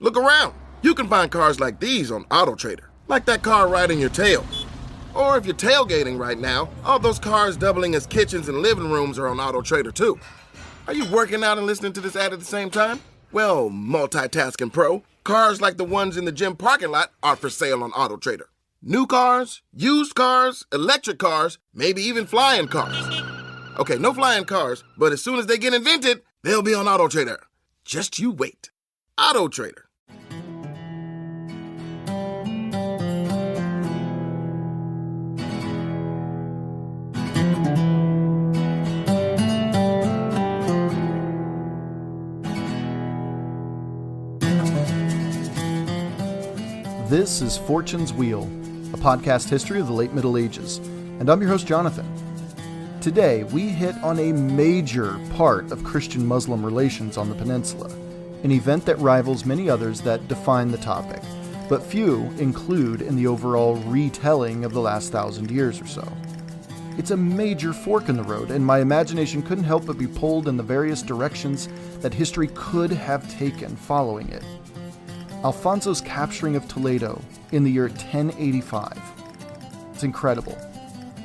Look around. You can find cars like these on AutoTrader, like that car riding your tail. Or if you're tailgating right now, all those cars doubling as kitchens and living rooms are on AutoTrader too. Are you working out and listening to this ad at the same time? Well, multitasking pro, cars like the ones in the gym parking lot are for sale on AutoTrader. New cars, used cars, electric cars, maybe even flying cars. Okay, no flying cars, but as soon as they get invented, they'll be on AutoTrader. Just you wait. AutoTrader. This is Fortune's Wheel, a podcast history of the late Middle Ages, and I'm your host, Jonathan. Today, we hit on a major part of Christian-Muslim relations on the peninsula, an event that rivals many others that define the topic, but few include in the overall retelling of the last 1,000 years or so. It's a major fork in the road, and my imagination couldn't help but be pulled in the various directions that history could have taken following it. Alfonso's capturing of Toledo in the year 1085. It's incredible.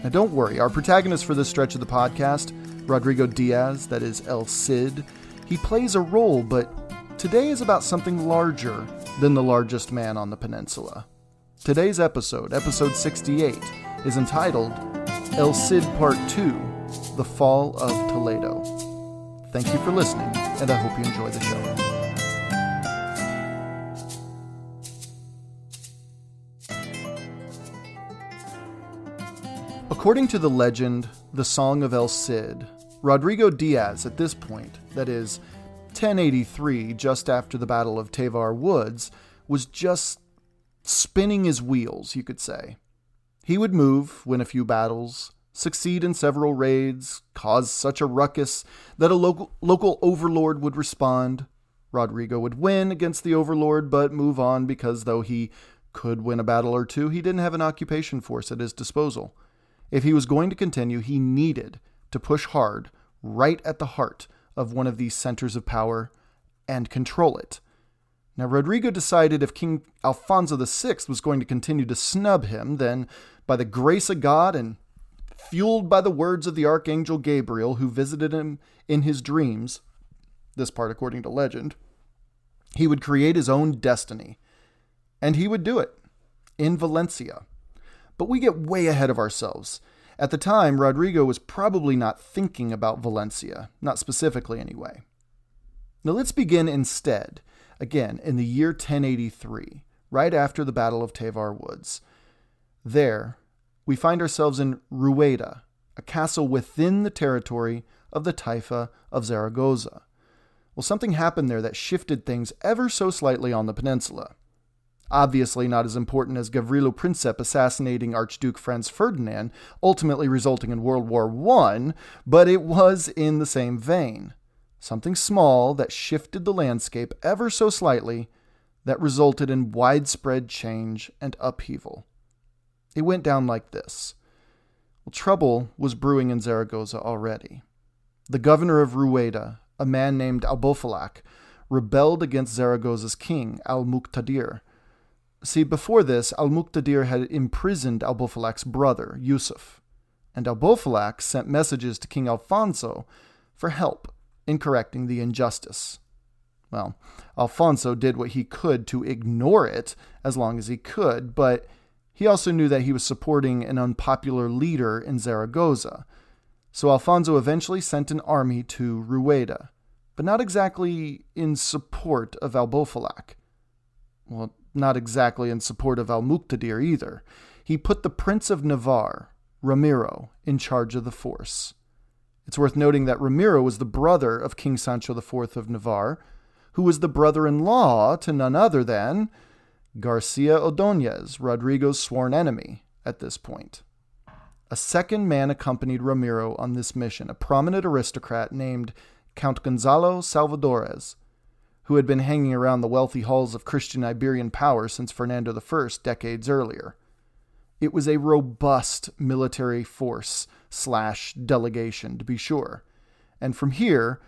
Now don't worry, our protagonist for this stretch of the podcast, Rodrigo Diaz, that is El Cid, he plays a role, but today is about something larger than the largest man on the peninsula. Today's episode, episode 68, is entitled El Cid Part 2, The Fall of Toledo. Thank you for listening, and I hope you enjoy the show. According to the legend, the Song of El Cid, Rodrigo Diaz at this point, that is, 1083, just after the Battle of Tevar Woods, was just spinning his wheels, you could say. He would move, win a few battles, succeed in several raids, cause such a ruckus that a local overlord would respond. Rodrigo would win against the overlord, but move on because though he could win a battle or two, he didn't have an occupation force at his disposal. If he was going to continue, he needed to push hard right at the heart of one of these centers of power and control it. Now, Rodrigo decided if King Alfonso VI was going to continue to snub him, then by the grace of God and fueled by the words of the Archangel Gabriel, who visited him in his dreams, this part according to legend, he would create his own destiny. And he would do it in Valencia. But we get way ahead of ourselves. At the time, Rodrigo was probably not thinking about Valencia, not specifically anyway. Now let's begin instead, again, in the year 1083, right after the Battle of Tevar Woods. There, we find ourselves in Rueda, a castle within the territory of the Taifa of Zaragoza. Well, something happened there that shifted things ever so slightly on the peninsula. Obviously not as important as Gavrilo Princip assassinating Archduke Franz Ferdinand, ultimately resulting in World War I, but it was in the same vein. Something small that shifted the landscape ever so slightly that resulted in widespread change and upheaval. It went down like this. Well, trouble was brewing in Zaragoza already. The governor of Rueda, a man named Albofilac, rebelled against Zaragoza's king, al-Muqtadir. See, before this, al-Muqtadir had imprisoned Albofilac's brother, Yusuf, and Albofilac sent messages to King Alfonso for help in correcting the injustice. Well, Alfonso did what he could to ignore it as long as he could, but he also knew that he was supporting an unpopular leader in Zaragoza. So Alfonso eventually sent an army to Rueda, but not exactly in support of Albofilac. Well, not exactly in support of al-Muqtadir either. He put the Prince of Navarre, Ramiro, in charge of the force. It's worth noting that Ramiro was the brother of King Sancho IV of Navarre, who was the brother-in-law to none other than Garcia Ordóñez, Rodrigo's sworn enemy at this point. A second man accompanied Ramiro on this mission, a prominent aristocrat named Count Gonzalo Salvadores, who had been hanging around the wealthy halls of Christian Iberian power since Fernando I decades earlier. It was a robust military force / delegation, to be sure. And from here,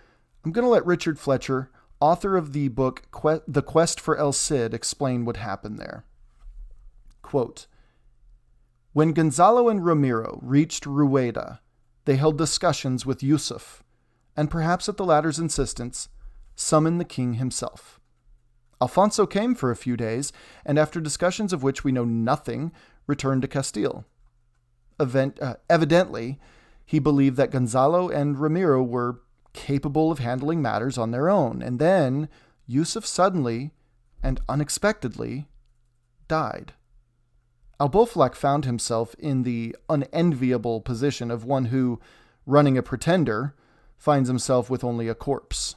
I'm going to let Richard Fletcher author of the book The Quest for El Cid, explained what happened there. Quote, when Gonzalo and Ramiro reached Rueda, they held discussions with Yusuf, and perhaps at the latter's insistence, summoned the king himself. Alfonso came for a few days, and after discussions of which we know nothing, returned to Castile. Evidently, he believed that Gonzalo and Ramiro were capable of handling matters on their own, and then Yusuf suddenly and unexpectedly died. Al-Boflak found himself in the unenviable position of one who, running a pretender, finds himself with only a corpse.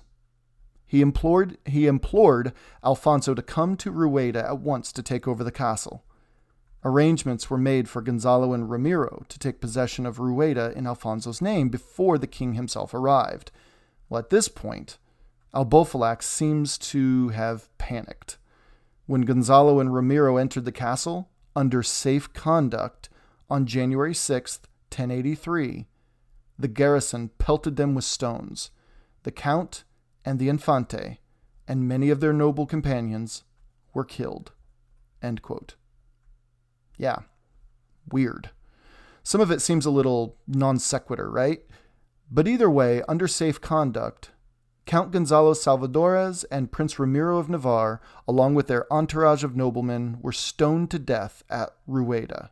He implored Alfonso to come to Rueda at once to take over the castle. Arrangements were made for Gonzalo and Ramiro to take possession of Rueda in Alfonso's name before the king himself arrived. Well, at this point, Al-Boflak seems to have panicked. When Gonzalo and Ramiro entered the castle, under safe conduct, on January 6th, 1083, the garrison pelted them with stones. The Count and the Infante, and many of their noble companions, were killed. End quote. Yeah, weird. Some of it seems a little non sequitur, right? But either way, under safe conduct, Count Gonzalo Salvadores and Prince Ramiro of Navarre, along with their entourage of noblemen, were stoned to death at Rueda,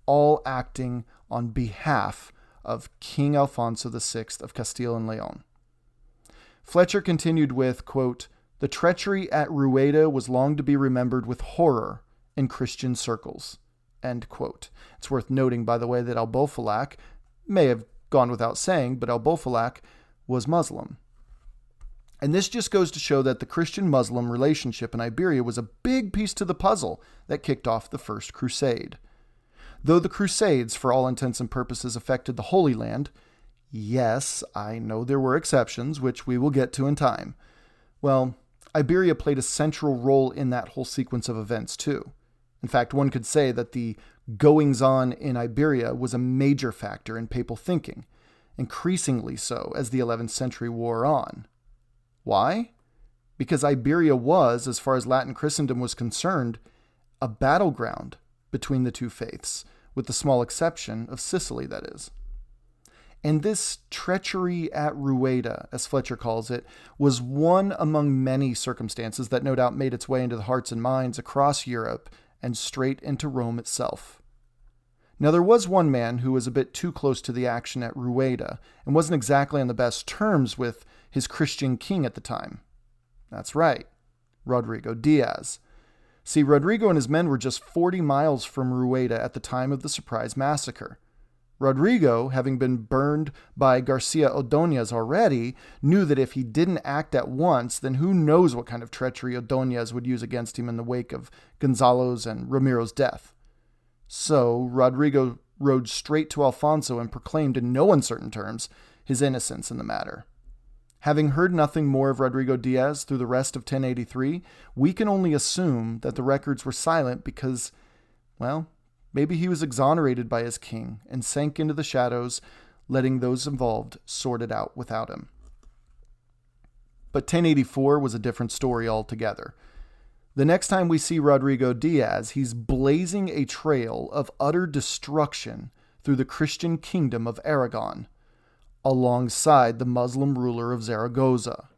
all acting on behalf of King Alfonso VI of Castile and Leon. Fletcher continued with, quote, the treachery at Rueda was long to be remembered with horror in Christian circles, end quote. It's worth noting, by the way, that Al-Boflak may have gone without saying, but Al-Boflak was Muslim. And this just goes to show that the Christian-Muslim relationship in Iberia was a big piece to the puzzle that kicked off the First Crusade. Though the Crusades, for all intents and purposes, affected the Holy Land, yes, I know there were exceptions, which we will get to in time. Well, Iberia played a central role in that whole sequence of events too. In fact, one could say that the goings-on in Iberia was a major factor in papal thinking, increasingly so as the 11th century wore on. Why? Because Iberia was, as far as Latin Christendom was concerned, a battleground between the two faiths, with the small exception of Sicily, that is. And this treachery at Rueda, as Fletcher calls it, was one among many circumstances that no doubt made its way into the hearts and minds across Europe and straight into Rome itself. Now, there was one man who was a bit too close to the action at Rueda and wasn't exactly on the best terms with his Christian king at the time. That's right, Rodrigo Diaz. See, Rodrigo and his men were just 40 miles from Rueda at the time of the surprise massacre. Rodrigo, having been burned by Garcia Ordóñez already, knew that if he didn't act at once, then who knows what kind of treachery Ordóñez would use against him in the wake of Gonzalo's and Ramiro's death. So Rodrigo rode straight to Alfonso and proclaimed in no uncertain terms his innocence in the matter. Having heard nothing more of Rodrigo Diaz through the rest of 1083, we can only assume that the records were silent because, well, maybe he was exonerated by his king and sank into the shadows, letting those involved sort it out without him. But 1084 was a different story altogether. The next time we see Rodrigo Diaz, he's blazing a trail of utter destruction through the Christian kingdom of Aragon, alongside the Muslim ruler of Zaragoza.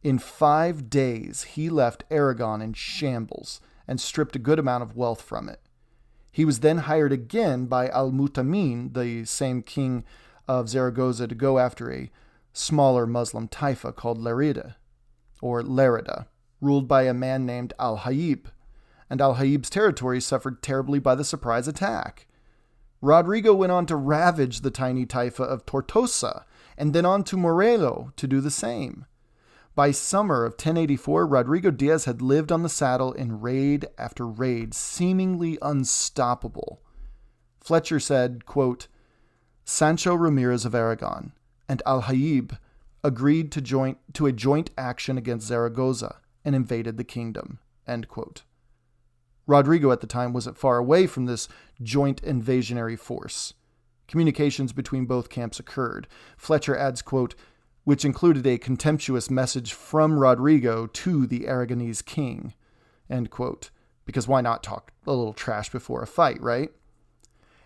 In 5 days, he left Aragon in shambles and stripped a good amount of wealth from it. He was then hired again by Al-Mutamin, the same king of Zaragoza, to go after a smaller Muslim taifa called Lerida, ruled by a man named Al-Hayyib, and Al-Hayyib's territory suffered terribly by the surprise attack. Rodrigo went on to ravage the tiny taifa of Tortosa, and then on to Morello to do the same. By summer of 1084, Rodrigo Diaz had lived on the saddle in raid after raid, seemingly unstoppable. Fletcher said, quote, Sancho Ramirez of Aragon and Al-Hayyib agreed to a joint action against Zaragoza and invaded the kingdom, end quote. Rodrigo at the time wasn't far away from this joint invasionary force. Communications between both camps occurred. Fletcher adds, quote, which included a contemptuous message from Rodrigo to the Aragonese king, end quote. Because why not talk a little trash before a fight, right?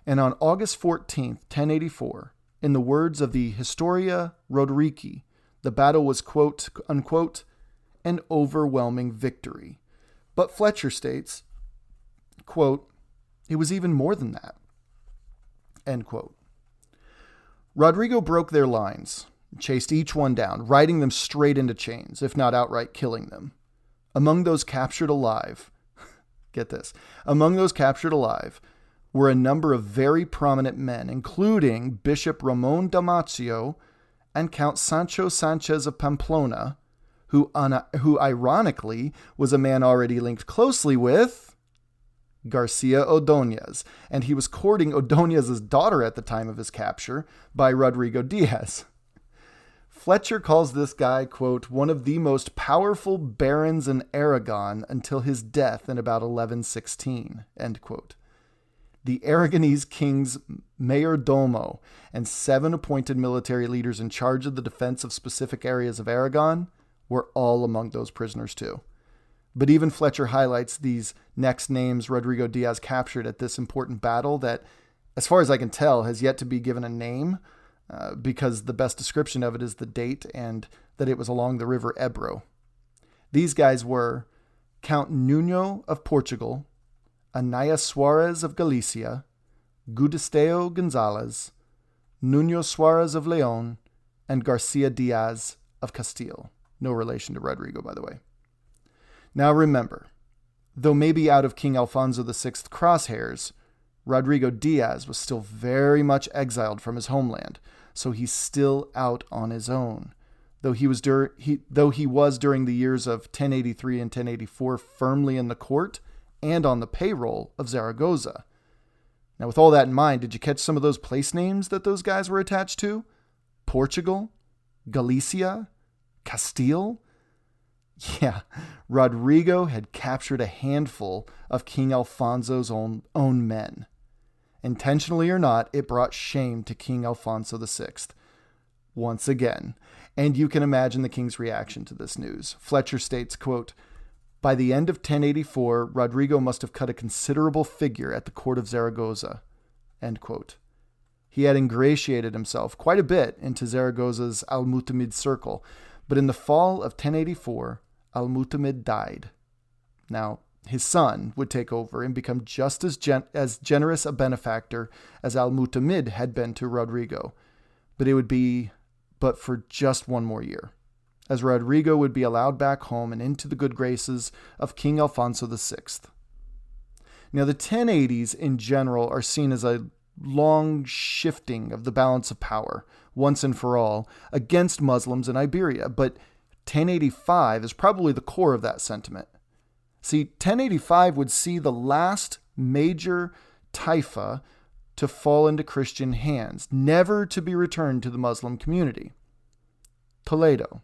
And on August 14th, 1084, in the words of the Historia Roderici, the battle was, quote, unquote, an overwhelming victory. But Fletcher states, quote, it was even more than that, end quote. Rodrigo broke their lines, chased each one down, riding them straight into chains, if not outright killing them. Among those captured alive, get this, among those captured alive were a number of very prominent men, including Bishop Ramon Damasio and Count Sancho Sanchez of Pamplona, who ironically was a man already linked closely with Garcia Ordóñez, and he was courting Ordóñez's daughter at the time of his capture by Rodrigo Diaz. Fletcher calls this guy, quote, one of the most powerful barons in Aragon until his death in about 1116, end quote. The Aragonese king's mayordomo and 7 appointed military leaders in charge of the defense of specific areas of Aragon were all among those prisoners too. But even Fletcher highlights these next names Rodrigo Diaz captured at this important battle that, as far as I can tell, has yet to be given a name, because the best description of it is the date and that it was along the river Ebro. These guys were Count Nuno of Portugal, Anaya Suarez of Galicia, Gudisteo Gonzalez, Nuno Suarez of Leon, and Garcia Diaz of Castile. No relation to Rodrigo, by the way. Now remember, though maybe out of King Alfonso VI crosshairs, Rodrigo Diaz was still very much exiled from his homeland, so he's still out on his own. Though he was during the years of 1083 and 1084 firmly in the court and on the payroll of Zaragoza. Now, with all that in mind, did you catch some of those place names that those guys were attached to? Portugal, Galicia, Castile. Yeah, Rodrigo had captured a handful of King Alfonso's own men. Intentionally or not, it brought shame to King Alfonso VI. Once again, and you can imagine the king's reaction to this news. Fletcher states, quote, by the end of 1084, Rodrigo must have cut a considerable figure at the court of Zaragoza, end quote. He had ingratiated himself quite a bit into Zaragoza's Al-Mutamid circle, but in the fall of 1084, Al-Mutamid died. Now, his son would take over and become just as generous a benefactor as Al-Mutamid had been to Rodrigo, but it would be but for just one more year, as Rodrigo would be allowed back home and into the good graces of King Alfonso VI. Now, the 1080s in general are seen as a long shifting of the balance of power, once and for all, against Muslims in Iberia, but 1085 is probably the core of that sentiment. See, 1085 would see the last major taifa to fall into Christian hands, never to be returned to the Muslim community. Toledo.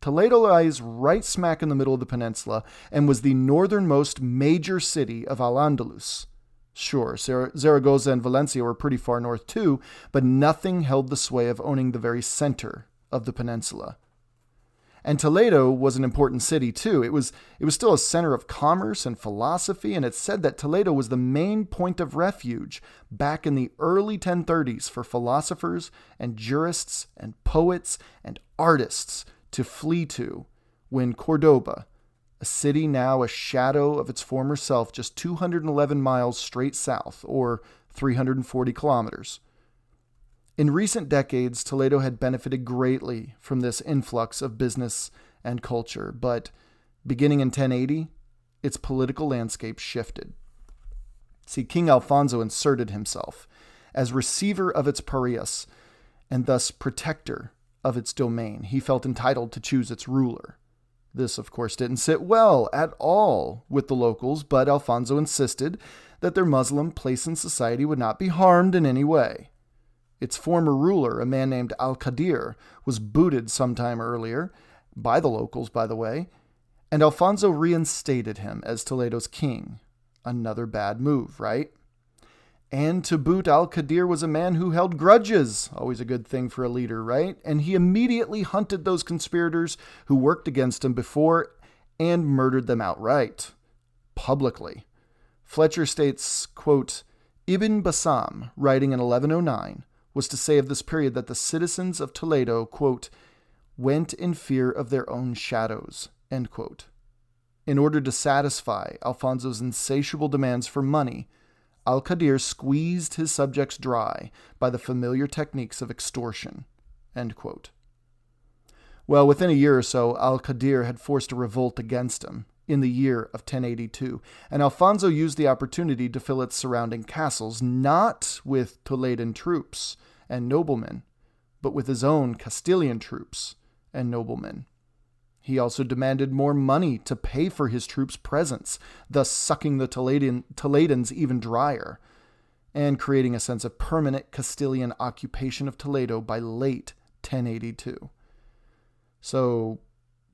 Toledo lies right smack in the middle of the peninsula and was the northernmost major city of al-Andalus. Sure, Zaragoza and Valencia were pretty far north too, but nothing held the sway of owning the very center of the peninsula. And Toledo was an important city too. It was still a center of commerce and philosophy, and it's said that Toledo was the main point of refuge back in the early 1030s for philosophers and jurists and poets and artists to flee to when Cordoba, a city now a shadow of its former self, just 211 miles straight south, or 340 kilometers. In recent decades, Toledo had benefited greatly from this influx of business and culture, but beginning in 1080, its political landscape shifted. See, King Alfonso inserted himself as receiver of its parias and thus protector of its domain. He felt entitled to choose its ruler. This, of course, didn't sit well at all with the locals, but Alfonso insisted that their Muslim place in society would not be harmed in any way. Its former ruler, a man named Al-Qadir, was booted sometime earlier, by the locals, by the way, and Alfonso reinstated him as Toledo's king. Another bad move, right? And to boot, al-Qadir was a man who held grudges. Always a good thing for a leader, right? And he immediately hunted those conspirators who worked against him before and murdered them outright, publicly. Fletcher states, quote, Ibn Bassam, writing in 1109, was to say of this period that the citizens of Toledo, quote, went in fear of their own shadows, end quote. In order to satisfy Alfonso's insatiable demands for money, al-Qadir squeezed his subjects dry by the familiar techniques of extortion, end quote. Well, within a year or so, al-Qadir had forced a revolt against him in the year of 1082, and Alfonso used the opportunity to fill its surrounding castles not with Toledan troops and noblemen, but with his own Castilian troops and noblemen. He also demanded more money to pay for his troops' presence, thus sucking the Toledans even drier, and creating a sense of permanent Castilian occupation of Toledo by late 1082. So,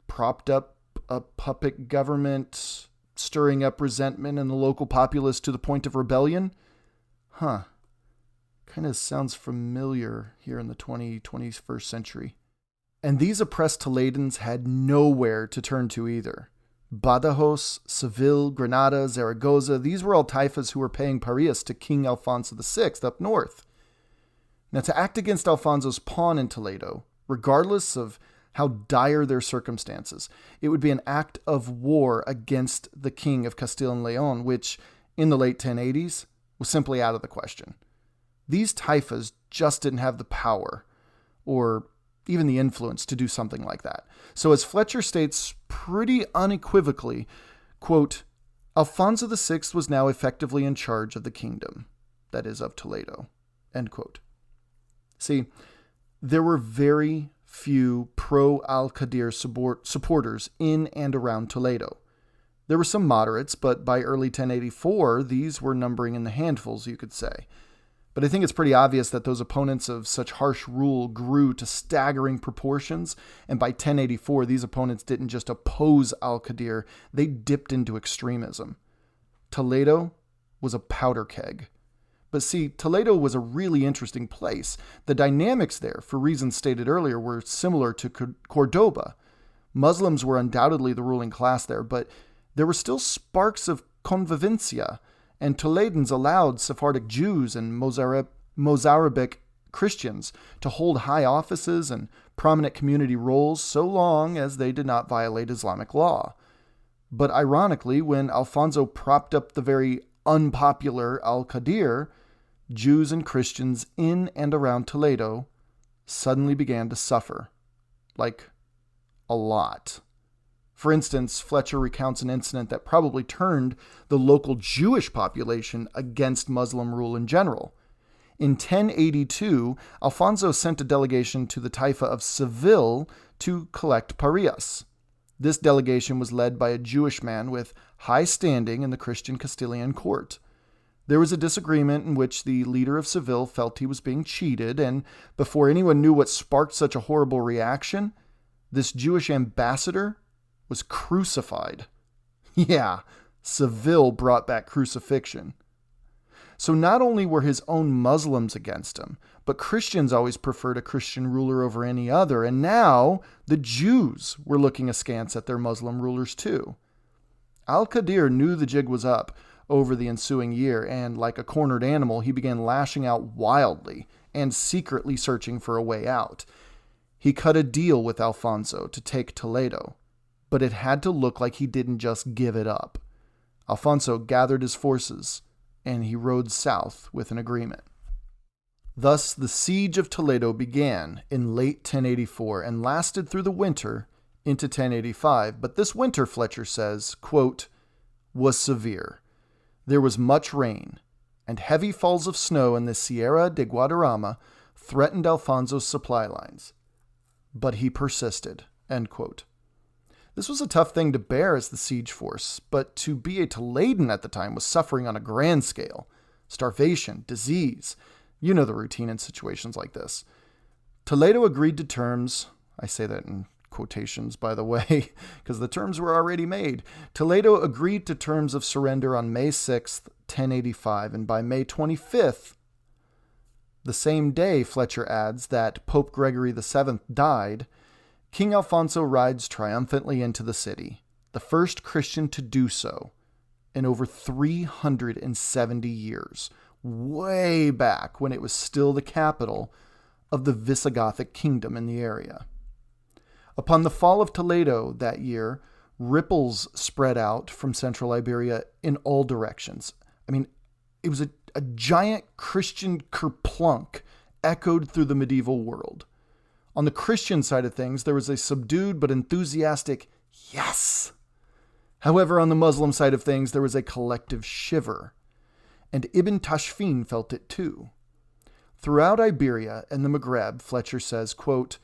propped up a puppet government, stirring up resentment in the local populace to the point of rebellion? Kind of sounds familiar here in the 21st century. And these oppressed Toledans had nowhere to turn to either. Badajoz, Seville, Granada, Zaragoza, these were all taifas who were paying parias to King Alfonso VI up north. Now, to act against Alfonso's pawn in Toledo, regardless of how dire their circumstances, it would be an act of war against the King of Castile and Leon, which, in the late 1080s, was simply out of the question. These taifas just didn't have the power, or even the influence to do something like that. So as Fletcher states pretty unequivocally, quote, Alfonso VI was now effectively in charge of the kingdom, that is, of Toledo, end quote. See, there were very few pro-al-Qadir supporters in and around Toledo. There were some moderates, but by early 1084, these were numbering in the handfuls, you could say. But I think it's pretty obvious that those opponents of such harsh rule grew to staggering proportions, and by 1084, these opponents didn't just oppose al-Qadir, they dipped into extremism. Toledo was a powder keg. But see, Toledo was a really interesting place. The dynamics there, for reasons stated earlier, were similar to Cordoba. Muslims were undoubtedly the ruling class there, but there were still sparks of convivencia, and Toledans allowed Sephardic Jews and Mozarabic Christians to hold high offices and prominent community roles so long as they did not violate Islamic law. But ironically, when Alfonso propped up the very unpopular al-Qadir, Jews and Christians in and around Toledo suddenly began to suffer. Like, a lot. For instance, Fletcher recounts an incident that probably turned the local Jewish population against Muslim rule in general. In 1082, Alfonso sent a delegation to the Taifa of Seville to collect parias. This delegation was led by a Jewish man with high standing in the Christian Castilian court. There was a disagreement in which the leader of Seville felt he was being cheated, and before anyone knew what sparked such a horrible reaction, this Jewish ambassador was crucified. Yeah, Seville brought back crucifixion. So not only were his own Muslims against him, but Christians always preferred a Christian ruler over any other, and now the Jews were looking askance at their Muslim rulers too. Al-Qadir knew the jig was up over the ensuing year, and like a cornered animal, he began lashing out wildly and secretly searching for a way out. He cut a deal with Alfonso to take Toledo, but it had to look like he didn't just give it up. Alfonso gathered his forces, and he rode south with an agreement. Thus, the siege of Toledo began in late 1084 and lasted through the winter into 1085, but this winter, Fletcher says, quote, was severe. There was much rain, and heavy falls of snow in the Sierra de Guadarrama threatened Alfonso's supply lines. But he persisted, end quote. This was a tough thing to bear as the siege force, but to be a Toledan at the time was suffering on a grand scale. Starvation, disease, you know the routine in situations like this. Toledo agreed to terms, I say that in quotations, by the way, because the terms were already made. Toledo agreed to terms of surrender on May 6th, 1085, and by May 25th, the same day, Fletcher adds, that Pope Gregory VII died, King Alfonso rides triumphantly into the city, the first Christian to do so in over 370 years, way back when it was still the capital of the Visigothic kingdom in the area. Upon the fall of Toledo that year, ripples spread out from central Iberia in all directions. I mean, it was a giant Christian kerplunk echoed through the medieval world. On the Christian side of things, there was a subdued but enthusiastic yes. However, on the Muslim side of things, there was a collective shiver. And Ibn Tashfin felt it too. Throughout Iberia and the Maghreb, Fletcher says, quote,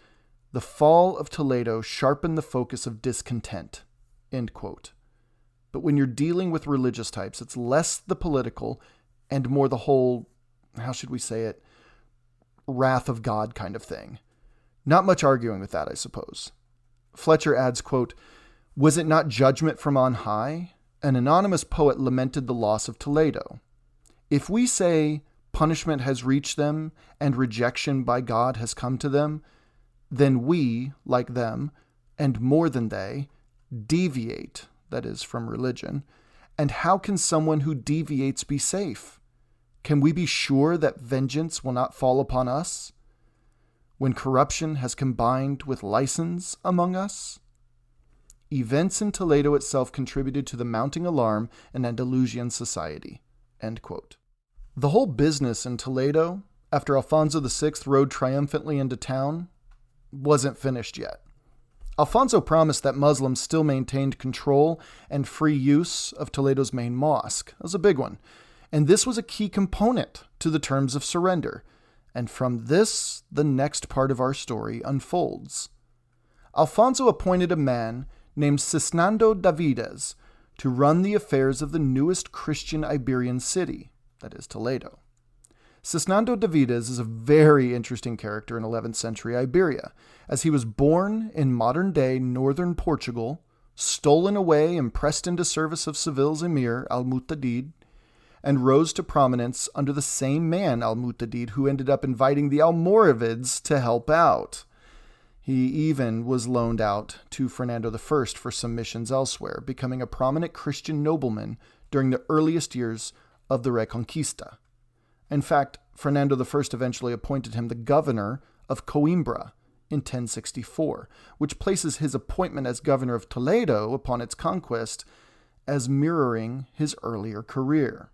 "The fall of Toledo sharpened the focus of discontent," end quote. But when you're dealing with religious types, it's less the political and more the whole, how should we say it, wrath of God kind of thing. Not much arguing with that, I suppose. Fletcher adds, quote, "Was it not judgment from on high? An anonymous poet lamented the loss of Toledo. If we say punishment has reached them and rejection by God has come to them, then we, like them, and more than they, deviate," that is, from religion. "And how can someone who deviates be safe? Can we be sure that vengeance will not fall upon us when corruption has combined with license among us?" Events in Toledo itself contributed to the mounting alarm in Andalusian society, end quote. The whole business in Toledo, after Alfonso VI rode triumphantly into town, wasn't finished yet. Alfonso promised that Muslims still maintained control and free use of Toledo's main mosque. That was a big one. And this was a key component to the terms of surrender. And from this, the next part of our story unfolds. Alfonso appointed a man named Cisnando Davides to run the affairs of the newest Christian Iberian city, that is Toledo. Cisnando Davides is a very interesting character in 11th century Iberia, as he was born in modern-day northern Portugal, stolen away and pressed into service of Seville's emir, al-Mu'tadid, and rose to prominence under the same man, al-Mu'tadid, who ended up inviting the Almoravids to help out. He even was loaned out to Fernando I for some missions elsewhere, becoming a prominent Christian nobleman during the earliest years of the Reconquista. In fact, Fernando I eventually appointed him the governor of Coimbra in 1064, which places his appointment as governor of Toledo upon its conquest as mirroring his earlier career.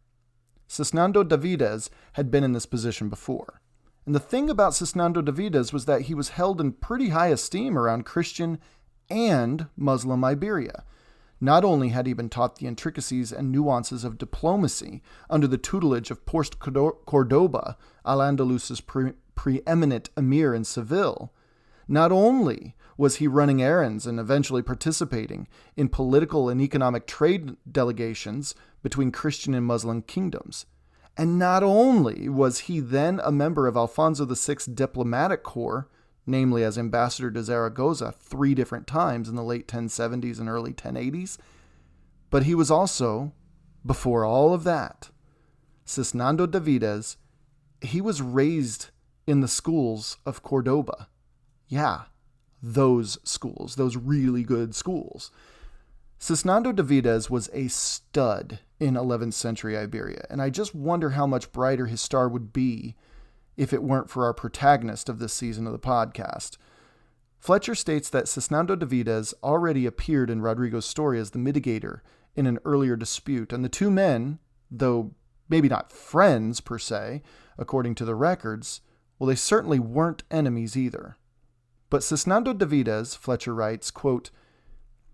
Cisnando Davides had been in this position before. And the thing about Cisnando Davides was that he was held in pretty high esteem around Christian and Muslim Iberia. Not only had he been taught the intricacies and nuances of diplomacy under the tutelage of Porst Cordoba, al-Andalus's preeminent emir in Seville, not only was he running errands and eventually participating in political and economic trade delegations between Christian and Muslim kingdoms, and not only was he then a member of Alfonso VI's diplomatic corps, namely as ambassador to Zaragoza 3 different times in the late 1070s and early 1080s, but he was also, before all of that, Cisnando Davides, he was raised in the schools of Cordoba. Yeah, those schools, those really good schools. Cisnando Davides was a stud in 11th century Iberia, and I just wonder how much brighter his star would be if it weren't for our protagonist of this season of the podcast. Fletcher states that Cisnando Davides already appeared in Rodrigo's story as the mitigator in an earlier dispute, and the two men, though maybe not friends per se, according to the records, well, they certainly weren't enemies either. But Cisnando Davides, Fletcher writes, quote,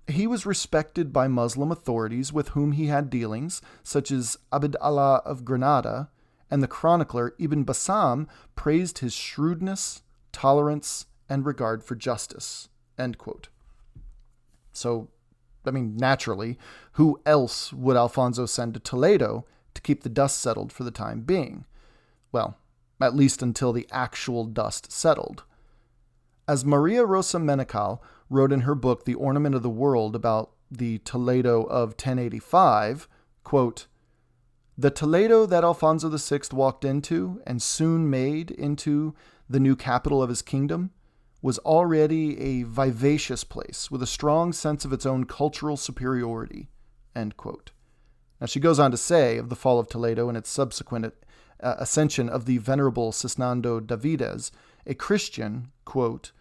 "He was respected by Muslim authorities with whom he had dealings, such as Abd Allah of Granada, and the chronicler Ibn Bassam praised his shrewdness, tolerance, and regard for justice," end quote. So, naturally, who else would Alfonso send to Toledo to keep the dust settled for the time being? Well, at least until the actual dust settled. As Maria Rosa Menocal wrote in her book, The Ornament of the World, about the Toledo of 1085, quote, The Toledo that Alfonso VI walked into and soon made into the new capital of his kingdom was already a vivacious place with a strong sense of its own cultural superiority, end quote. Now, she goes on to say of the fall of Toledo and its subsequent ascension of the venerable Cisnando Davides, a Christian, quote,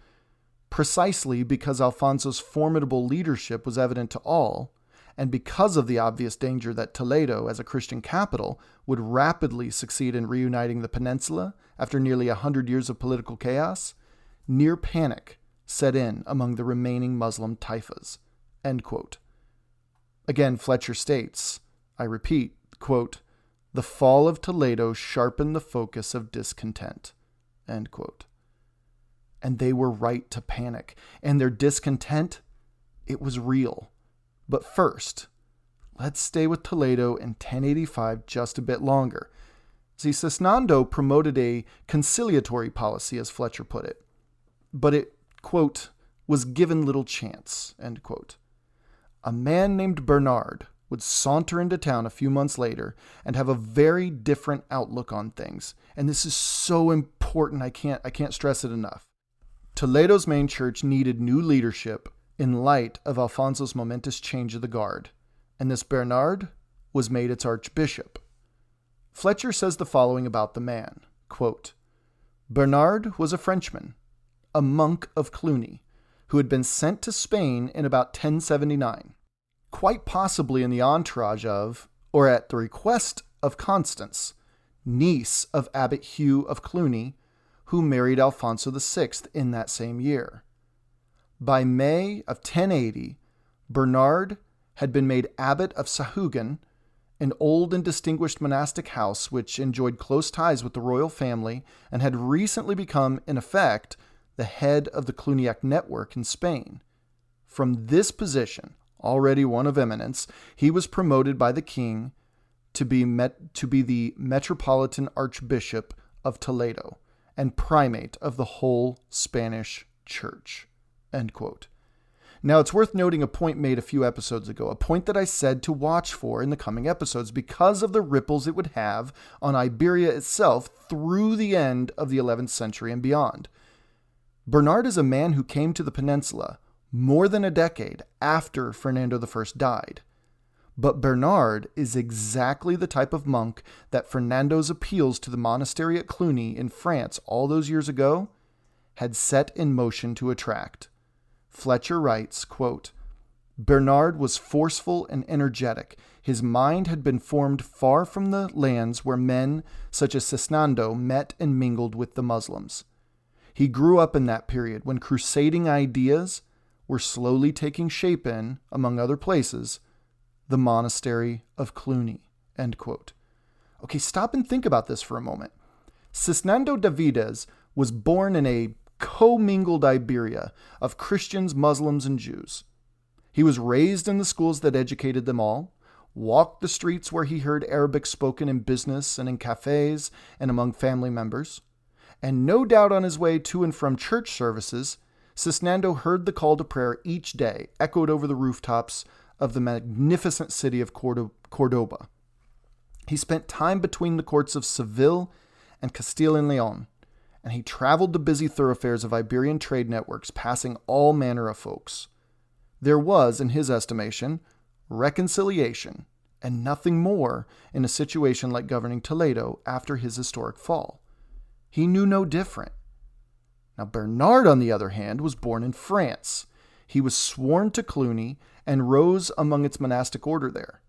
precisely because Alfonso's formidable leadership was evident to all, and because of the obvious danger that Toledo, as a Christian capital, would rapidly succeed in reuniting the peninsula after nearly 100 years of political chaos, near panic set in among the remaining Muslim taifas, end quote. Again, Fletcher states, I repeat, quote, the fall of Toledo sharpened the focus of discontent, end quote. And they were right to panic, and their discontent, it was real. But first, let's stay with Toledo in 1085 just a bit longer. See, Cisnando promoted a conciliatory policy, as Fletcher put it, but it, quote, was given little chance, end quote. A man named Bernard would saunter into town a few months later and have a very different outlook on things. And this is so important, I can't stress it enough. Toledo's main church needed new leadership in light of Alfonso's momentous change of the guard, and this Bernard was made its archbishop. Fletcher says the following about the man, quote, Bernard was a Frenchman, a monk of Cluny, who had been sent to Spain in about 1079, quite possibly in the entourage of, or at the request of Constance, niece of Abbot Hugh of Cluny, who married Alfonso VI in that same year. By May of 1080, Bernard had been made abbot of Sahugan, an old and distinguished monastic house which enjoyed close ties with the royal family and had recently become, in effect, the head of the Cluniac network in Spain. From this position, already one of eminence, he was promoted by the king to be the Metropolitan Archbishop of Toledo and primate of the whole Spanish Church, end quote. Now, it's worth noting a point made a few episodes ago, a point that I said to watch for in the coming episodes because of the ripples it would have on Iberia itself through the end of the 11th century and beyond. Bernard is a man who came to the peninsula more than a decade after Fernando I died. But Bernard is exactly the type of monk that Fernando's appeals to the monastery at Cluny in France all those years ago had set in motion to attract. Fletcher writes, quote, Bernard was forceful and energetic. His mind had been formed far from the lands where men such as Cisnando met and mingled with the Muslims. He grew up in that period when crusading ideas were slowly taking shape in, among other places, the monastery of Cluny, end quote. Okay, stop and think about this for a moment. Cisnando Davides was born in a commingled Iberia of Christians, Muslims, and Jews. He was raised in the schools that educated them all, walked the streets where he heard Arabic spoken in business and in cafes and among family members, and no doubt on his way to and from church services, Cisnando heard the call to prayer each day echoed over the rooftops of the magnificent city of Cordoba. He spent time between the courts of Seville and Castile and Leon, and he traveled the busy thoroughfares of Iberian trade networks, passing all manner of folks. There was, in his estimation, reconciliation and nothing more in a situation like governing Toledo after his historic fall. He knew no different. Now, Bernard, on the other hand, was born in France. He was sworn to Cluny and rose among its monastic order there.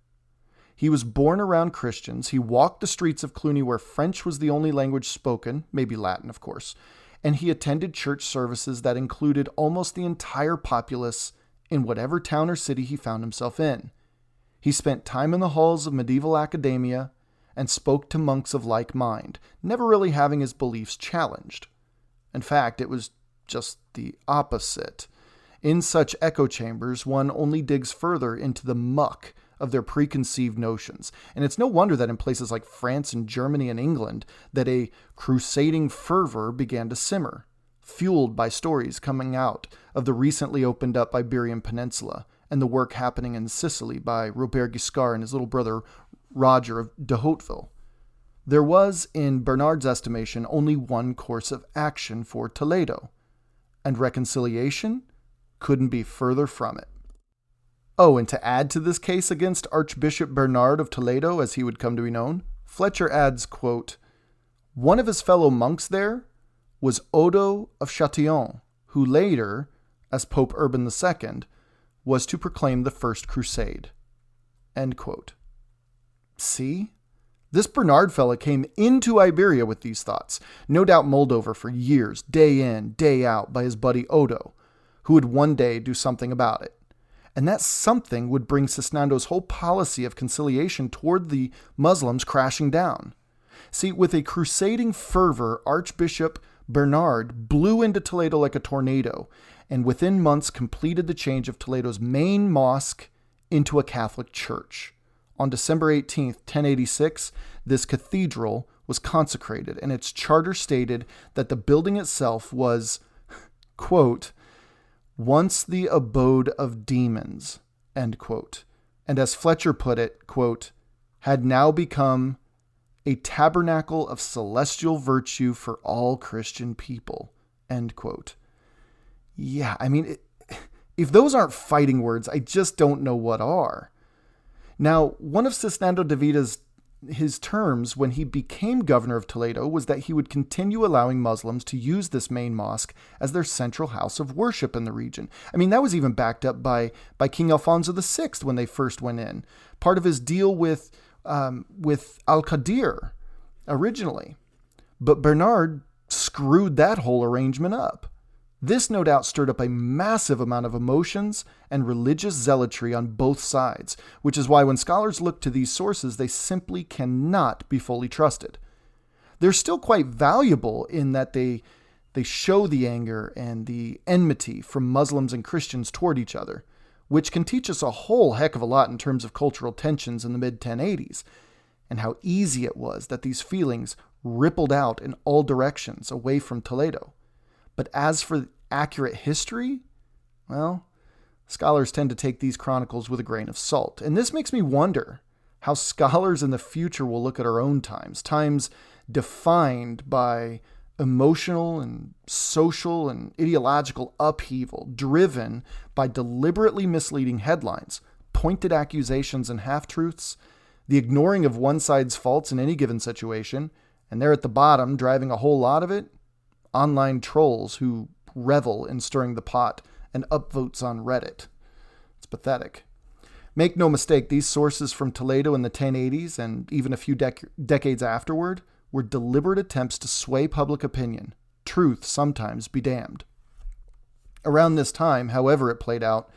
He was born around Christians. He walked the streets of Cluny where French was the only language spoken, maybe Latin, of course, and he attended church services that included almost the entire populace in whatever town or city he found himself in. He spent time in the halls of medieval academia and spoke to monks of like mind, never really having his beliefs challenged. In fact, it was just the opposite. In such echo chambers, one only digs further into the muck of their preconceived notions. And it's no wonder that in places like France and Germany and England, that a crusading fervor began to simmer, fueled by stories coming out of the recently opened up Iberian Peninsula and the work happening in Sicily by Robert Guiscard and his little brother Roger of de Hauteville. There was, in Bernard's estimation, only one course of action for Toledo, and reconciliation couldn't be further from it. Oh, and to add to this case against Archbishop Bernard of Toledo, as he would come to be known, Fletcher adds, quote, "One of his fellow monks there was Odo of Châtillon, who later, as Pope Urban II, was to proclaim the First Crusade." End quote. See? This Bernard fella came into Iberia with these thoughts, no doubt mulled over for years, day in, day out, by his buddy Odo, who would one day do something about it. And that something would bring Cisnando's whole policy of conciliation toward the Muslims crashing down. See, with a crusading fervor, Archbishop Bernard blew into Toledo like a tornado, and within months completed the change of Toledo's main mosque into a Catholic church. On December 18th, 1086, this cathedral was consecrated, and its charter stated that the building itself was, quote, "once the abode of demons," end quote. And as Fletcher put it, quote, "had now become a tabernacle of celestial virtue for all Christian people," end quote. Yeah, I mean, if those aren't fighting words, I just don't know what are. Now, one of Cisnando de Vida's his terms when he became governor of Toledo was that he would continue allowing Muslims to use this main mosque as their central house of worship in the region. I mean, that was even backed up by King Alfonso VI when they first went in. Part of his deal with Al-Qadir originally. But Bernard screwed that whole arrangement up. This no doubt stirred up a massive amount of emotions and religious zealotry on both sides, which is why when scholars look to these sources, they simply cannot be fully trusted. They're still quite valuable in that they show the anger and the enmity from Muslims and Christians toward each other, which can teach us a whole heck of a lot in terms of cultural tensions in the mid-1080s, and how easy it was that these feelings rippled out in all directions away from Toledo. But as for accurate history, well, scholars tend to take these chronicles with a grain of salt. And this makes me wonder how scholars in the future will look at our own times defined by emotional and social and ideological upheaval, driven by deliberately misleading headlines, pointed accusations and half-truths, the ignoring of one side's faults in any given situation, and there at the bottom, driving a whole lot of it, online trolls who revel in stirring the pot and upvotes on Reddit. It's pathetic. Make no mistake, these sources from Toledo in the 1080s and even a few decades afterward were deliberate attempts to sway public opinion. Truth sometimes be damned. Around this time, however it played out,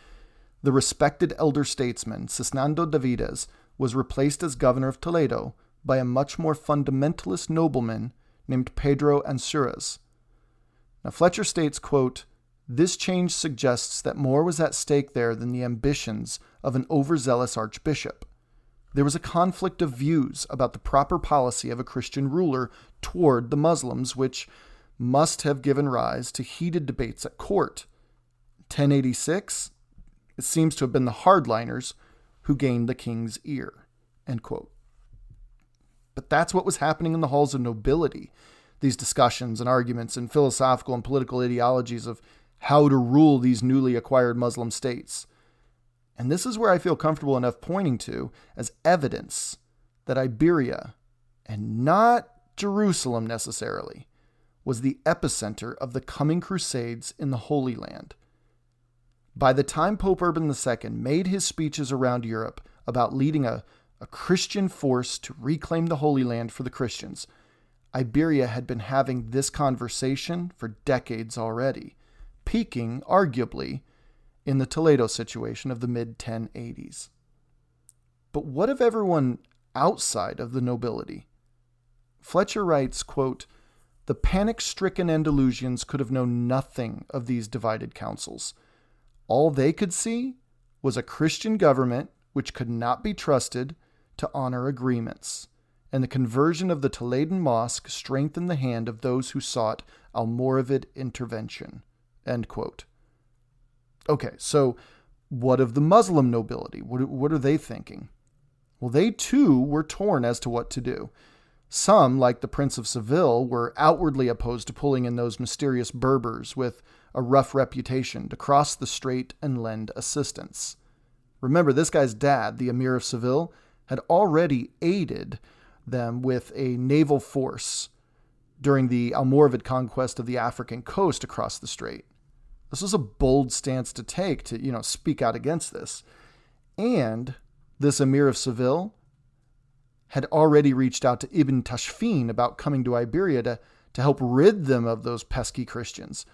the respected elder statesman Cisnando de Vidas was replaced as governor of Toledo by a much more fundamentalist nobleman named Pedro Ansúrez. Now, Fletcher states, quote, "This change suggests that more was at stake there than the ambitions of an overzealous archbishop. There was a conflict of views about the proper policy of a Christian ruler toward the Muslims, which must have given rise to heated debates at court. 1086, it seems to have been the hardliners who gained the king's ear," end quote. But that's what was happening in the halls of nobility. These discussions and arguments and philosophical and political ideologies of how to rule these newly acquired Muslim states. And this is where I feel comfortable enough pointing to as evidence that Iberia, and not Jerusalem necessarily, was the epicenter of the coming crusades in the Holy Land. By the time Pope Urban II made his speeches around Europe about leading a Christian force to reclaim the Holy Land for the Christians, Iberia had been having this conversation for decades already, peaking, arguably, in the Toledo situation of the mid-1080s. But what of everyone outside of the nobility? Fletcher writes, quote, "The panic-stricken Andalusians could have known nothing of these divided councils. All they could see was a Christian government which could not be trusted to honor agreements, and the conversion of the Toledan mosque strengthened the hand of those who sought Almoravid intervention," end quote. Okay, so what of the Muslim nobility? What are they thinking? Well, they too were torn as to what to do. Some, like the Prince of Seville, were outwardly opposed to pulling in those mysterious Berbers with a rough reputation to cross the strait and lend assistance. Remember, this guy's dad, the Emir of Seville, had already aided them with a naval force during the Almoravid conquest of the African coast across the strait. This was a bold stance to take to, speak out against this. And this Emir of Seville had already reached out to Ibn Tashfin about coming to Iberia to help rid them of those pesky Christians.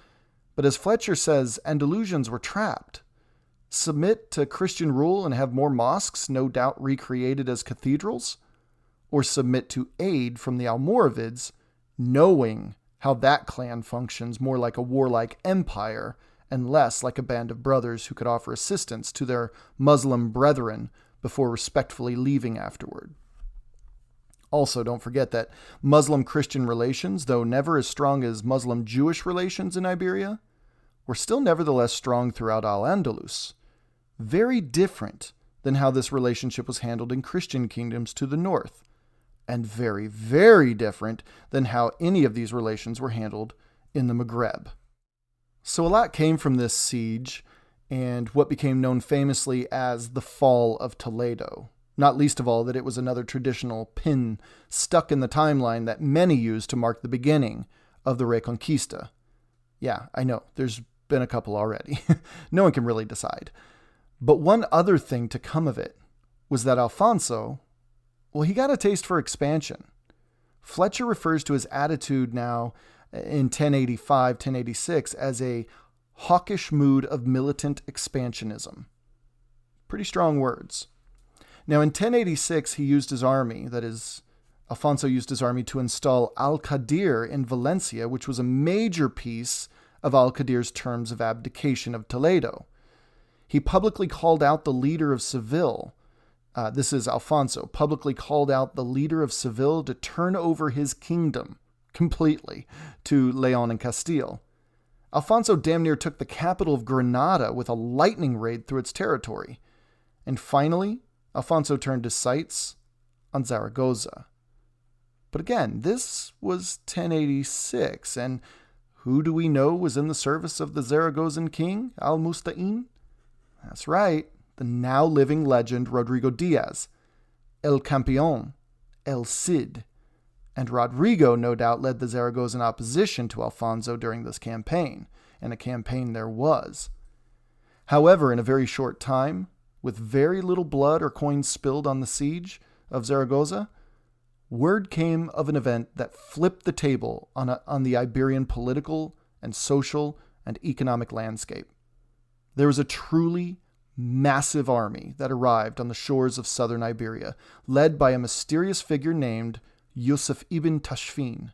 But as Fletcher says, Andalusians were trapped. Submit to Christian rule and have more mosques, no doubt recreated as cathedrals? Or submit to aid from the Almoravids, knowing how that clan functions more like a warlike empire and less like a band of brothers who could offer assistance to their Muslim brethren before respectfully leaving afterward. Also, don't forget that Muslim-Christian relations, though never as strong as Muslim-Jewish relations in Iberia, were still nevertheless strong throughout al-Andalus. Very different than how this relationship was handled in Christian kingdoms to the north, and very, very different than how any of these relations were handled in the Maghreb. So a lot came from this siege and what became known famously as the Fall of Toledo. Not least of all that it was another traditional pin stuck in the timeline that many use to mark the beginning of the Reconquista. Yeah, I know, there's been a couple already. No one can really decide. But one other thing to come of it was that Alfonso, well, he got a taste for expansion. Fletcher refers to his attitude now in 1085, 1086 as a hawkish mood of militant expansionism. Pretty strong words. Now, in 1086, he used his army, that is, Alfonso used his army to install al-Qadir in Valencia, which was a major piece of al-Qadir's terms of abdication of Toledo. He publicly called out the leader of Seville, this is Alfonso, publicly called out the leader of Seville to turn over his kingdom completely to Leon and Castile. Alfonso damn near took the capital of Granada with a lightning raid through its territory. And finally, Alfonso turned his sights on Zaragoza. But again, this was 1086, and who do we know was in the service of the Zaragozan king, Al-Musta'in? That's right, the now living legend Rodrigo Diaz, El Campeón, El Cid. And Rodrigo no doubt led the Zaragozan opposition to Alfonso during this campaign, and a campaign there was. However, in a very short time, with very little blood or coins spilled on the siege of Zaragoza, word came of an event that flipped the table on the Iberian political and social and economic landscape. There was a truly massive army that arrived on the shores of southern Iberia, led by a mysterious figure named Yusuf ibn Tashfin.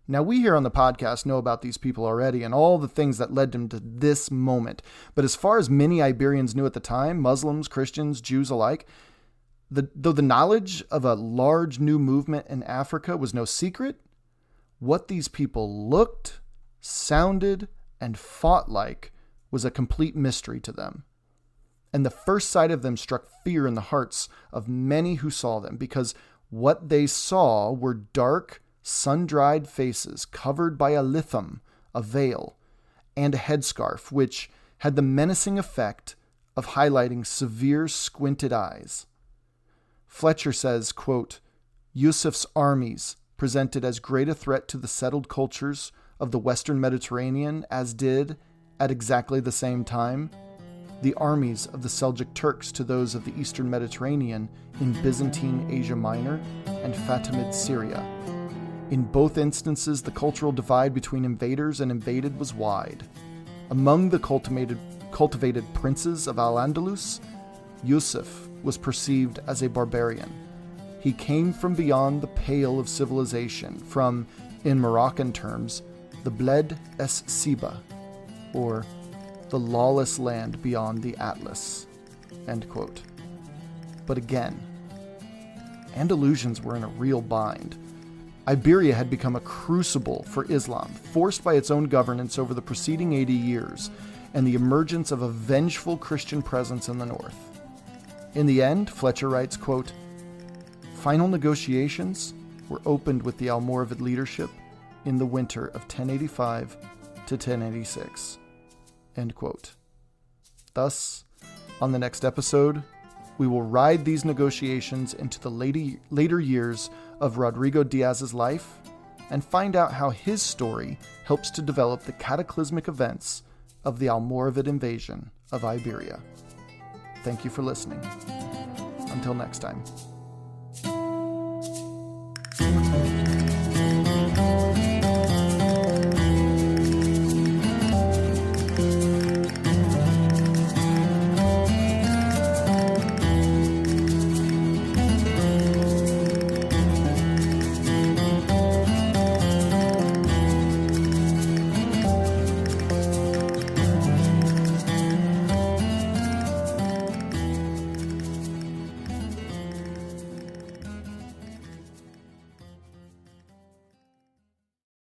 Now, we here on the podcast know about these people already and all the things that led them to this moment. But as far as many Iberians knew at the time, Muslims, Christians, Jews alike, though the knowledge of a large new movement in Africa was no secret, what these people looked, sounded, and fought like was a complete mystery to them. And the first sight of them struck fear in the hearts of many who saw them, because what they saw were dark, sun-dried faces covered by a litham, a veil, and a headscarf, which had the menacing effect of highlighting severe squinted eyes. Fletcher says, quote, Yusuf's armies presented as great a threat to the settled cultures of the Western Mediterranean as did, at exactly the same time, the armies of the Seljuk Turks to those of the Eastern Mediterranean in Byzantine Asia Minor and Fatimid Syria. In both instances, the cultural divide between invaders and invaded was wide. Among the cultivated princes of al-Andalus, Yusuf was perceived as a barbarian. He came from beyond the pale of civilization, from, in Moroccan terms, the Bled es Siba, or the lawless land beyond the Atlas. End quote. But again, Andalusians were in a real bind. Iberia had become a crucible for Islam, forced by its own governance over the preceding 80 years, and the emergence of a vengeful Christian presence in the north. In the end, Fletcher writes, quote, Final negotiations were opened with the Almoravid leadership in the winter of 1085 to 1086. End quote. Thus, on the next episode, we will ride these negotiations into the later years of Rodrigo Diaz's life and find out how his story helps to develop the cataclysmic events of the Almoravid invasion of Iberia. Thank you for listening. Until next time.